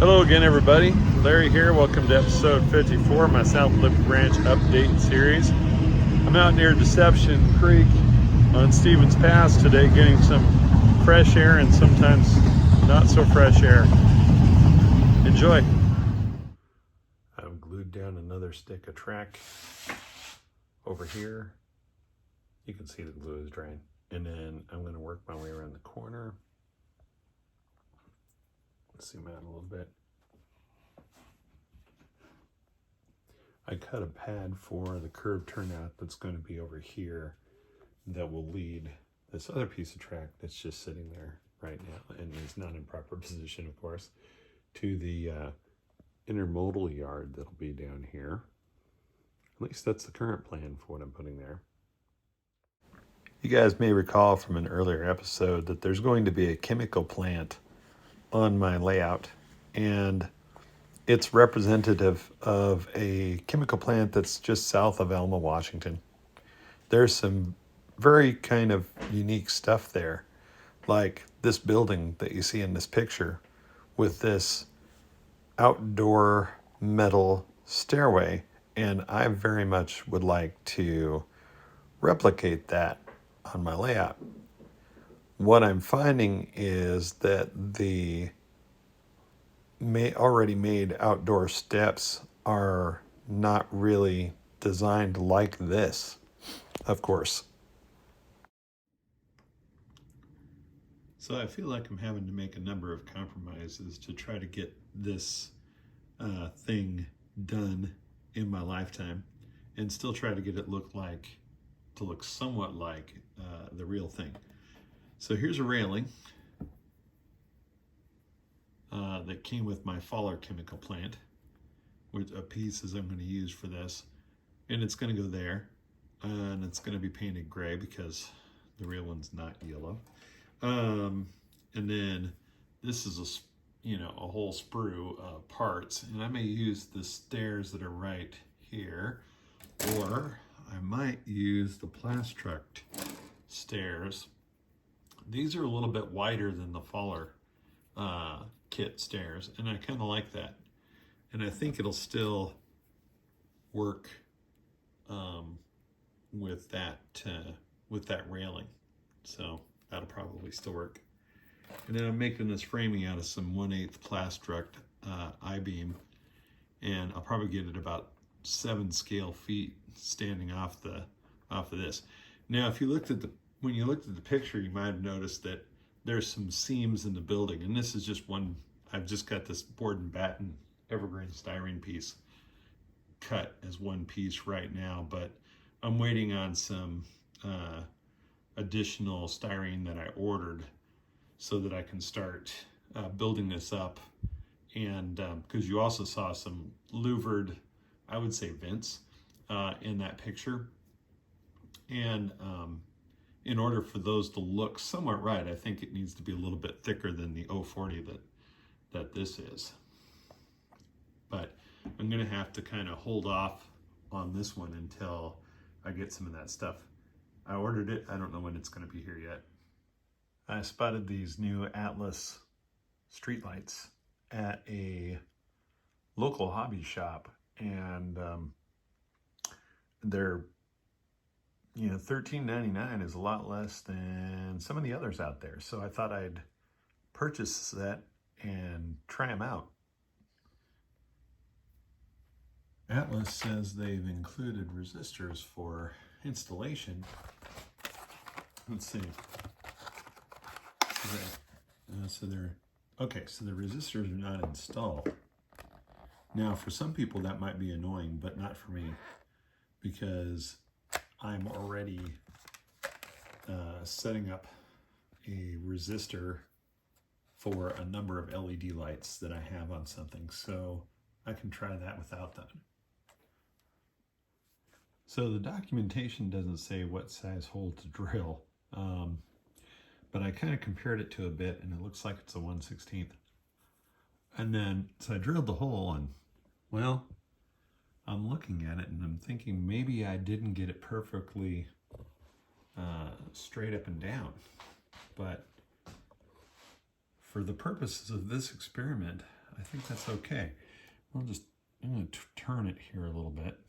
Hello again, everybody. Larry here. Welcome to episode 54 of my South Lip Ranch update series. I'm out near Deception Creek on Stevens Pass today, getting some fresh air and sometimes not so fresh air. Enjoy. I've glued down another stick of track over here. You can see the glue is drying. And then I'm going to work my way around the corner. Zoom out a little bit. I cut a pad for the curved turnout that's going to be over here that will lead this other piece of track that's just sitting there right now and is not in proper position, of course, to the intermodal yard that'll be down here. At least that's the current plan for what I'm putting there. You guys may recall from an earlier episode that there's going to be a chemical plant on my layout, and it's representative of a chemical plant that's just south of Alma, Washington. There's some very kind of unique stuff there, like this building that you see in this picture with this outdoor metal stairway, and I very much would like to replicate that on my layout. What I'm finding is that the already made outdoor steps are not really designed like this, of course. So I feel like I'm having to make a number of compromises to try to get this thing done in my lifetime and still try to get it look somewhat like the real thing. So here's a railing that came with my Faller chemical plant, with a piece I'm going to use for this, and it's going to go there, and it's going to be painted gray because the real one's not yellow. And then this is a whole sprue of parts, and I may use the stairs that are right here, or I might use the Plastruct stairs. These are a little bit wider than the Faller kit stairs, and I kind of like that, and I think it'll still work with that railing, so that'll probably still work. And then I'm making this framing out of some 1/8 Plastruct I-beam, and I'll probably get it about 7 scale feet standing off of this. Now, if you when you looked at the picture, you might have noticed that there's some seams in the building, and this is just one. I've just got this board and batten evergreen styrene piece cut as one piece right now, but I'm waiting on some additional styrene that I ordered so that I can start building this up. And because you also saw some louvered, I would say, vents in that picture, and in order for those to look somewhat right, I think it needs to be a little bit thicker than the 040 that this is. But I'm going to have to kind of hold off on this one until I get some of that stuff. I ordered it. I don't know when it's going to be here yet. I spotted these new Atlas streetlights at a local hobby shop, and they're $13.99 is a lot less than some of the others out there. So I thought I'd purchase that and try them out. Atlas says they've included resistors for installation. Let's see. So the resistors are not installed. Now, for some people that might be annoying, but not for me, because I'm already setting up a resistor for a number of LED lights that I have on something, so I can try that without that. So the documentation doesn't say what size hole to drill, but I kind of compared it to a bit, and it looks like it's a 1/16. And then, so I drilled the hole, and well, I'm looking at it and I'm thinking maybe I didn't get it perfectly straight up and down, but for the purposes of this experiment, I I think that's okay. I'm going to turn it here a little bit.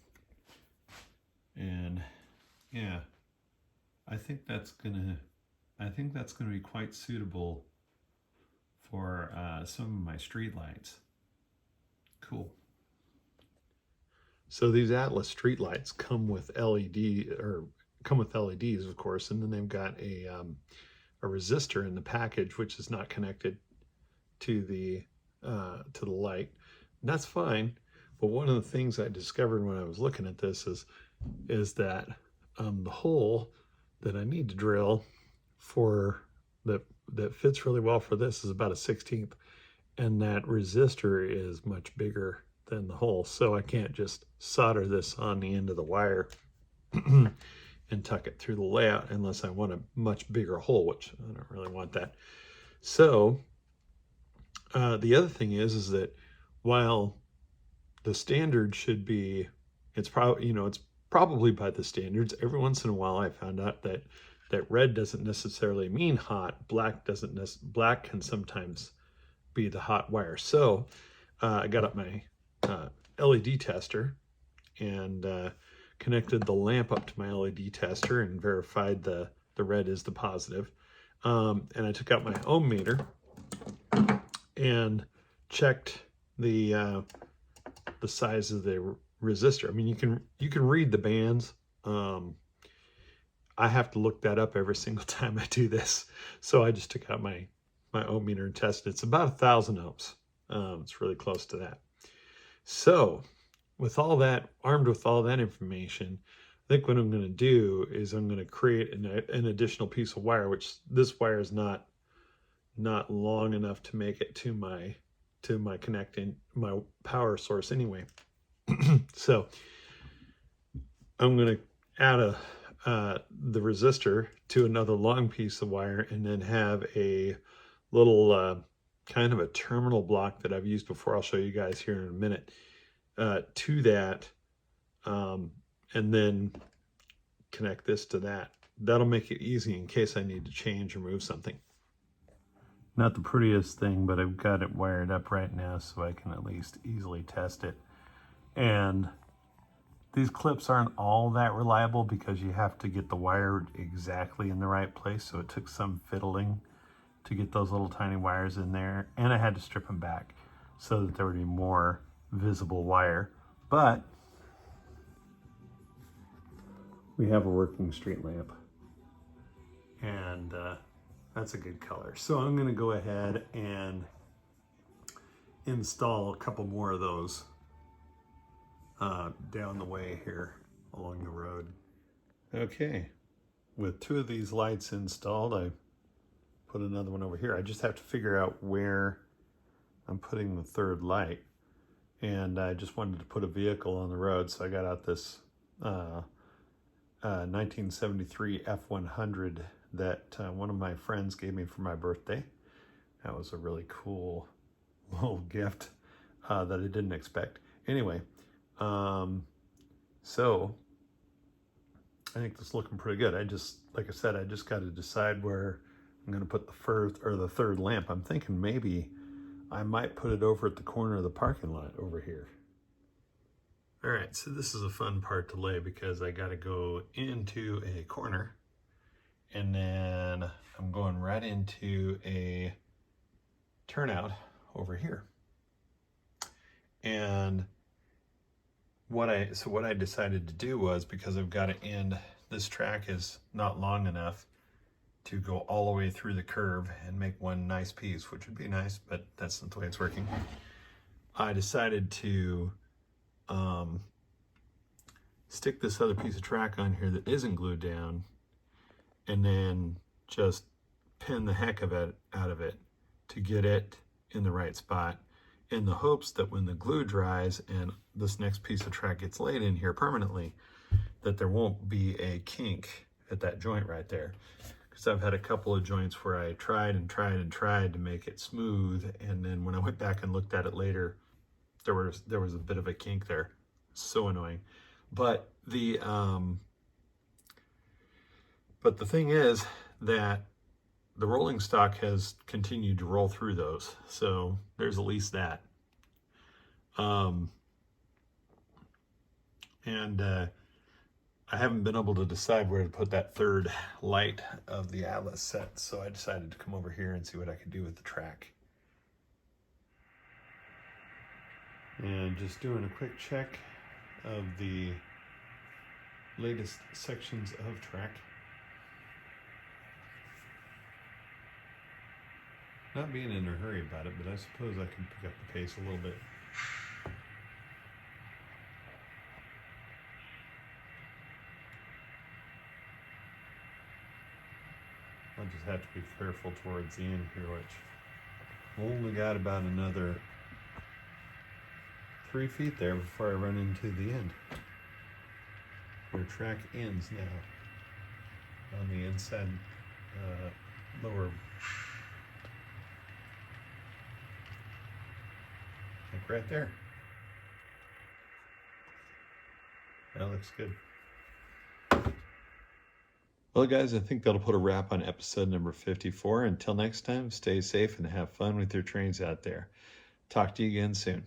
And yeah, I think that's gonna be quite suitable for some of my street lights. Cool. So these Atlas street lights come with LEDs, of course, and then they've got a resistor in the package which is not connected to the light. And that's fine. But one of the things I discovered when I was looking at this is that the hole that I need to drill for that fits really well for this is about a 1/16, and that resistor is much bigger than the hole, so I can't just solder this on the end of the wire and tuck it through the layout unless I want a much bigger hole, which I don't really want that. So the other thing is that while the standard should be, it's probably by the standards. Every once in a while I found out that red doesn't necessarily mean hot. Black can sometimes be the hot wire. So I got up my LED tester and connected the lamp up to my LED tester and verified the red is the positive. And I took out my ohm meter and checked the size of the resistor. I mean, you can read the bands. I have to look that up every single time I do this, so I just took out my ohm meter and tested. It's about 1,000 ohms. It's really close to that. So with all that, armed with all that information, I think what I'm going to do is I'm going to create an additional piece of wire, which this wire is not long enough to make it to my my power source anyway. So I'm going to add the resistor to another long piece of wire, and then have a little kind of a terminal block that I've used before. I'll show you guys here in a minute to that, and then connect this to that. That'll make it easy in case I need to change or move something. Not the prettiest thing, but I've got it wired up right now so I can at least easily test it. And these clips aren't all that reliable because you have to get the wire exactly in the right place. So it took some fiddling to get those little tiny wires in there. And I had to strip them back so that there would be more visible wire. But we have a working street lamp. And that's a good color. So I'm going to go ahead and install a couple more of those down the way here along the road. Okay, with 2 of these lights installed, I put another one over here. I just have to figure out where I'm putting the 3rd light, and I just wanted to put a vehicle on the road, so I got out this 1973 F100 that one of my friends gave me for my birthday. That was a really cool little gift that I didn't expect. Anyway, so I think this is looking pretty good. Like I said, I just got to decide where I'm going to put the 3rd lamp. I'm thinking maybe I might put it over at the corner of the parking lot over here. All right, so this is a fun part to lay because I got to go into a corner, and then I'm going right into a turnout over here. And what I decided to do was, because I've got to end, this track is not long enough to go all the way through the curve and make one nice piece, which would be nice, but that's not the way it's working. I decided to stick this other piece of track on here that isn't glued down, and then just pin the heck of it out of it to get it in the right spot, in the hopes that when the glue dries and this next piece of track gets laid in here permanently, that there won't be a kink at that joint right there. Because I've had a couple of joints where I tried to make it smooth, and then when I went back and looked at it later, there was a bit of a kink there. So annoying. But the thing is that the rolling stock has continued to roll through those, so there's at least that. And I haven't been able to decide where to put that third light of the Atlas set, so I decided to come over here and see what I could do with the track. And just doing a quick check of the latest sections of track. Not being in a hurry about it, but I suppose I can pick up the pace a little bit. I'll just have to be careful towards the end here, which only got about another 3 feet there before I run into the end. Where track ends now on the inside lower, like right there. That looks good. Well, guys, I think that'll put a wrap on episode number 54. Until next time, stay safe and have fun with your trains out there. Talk to you again soon.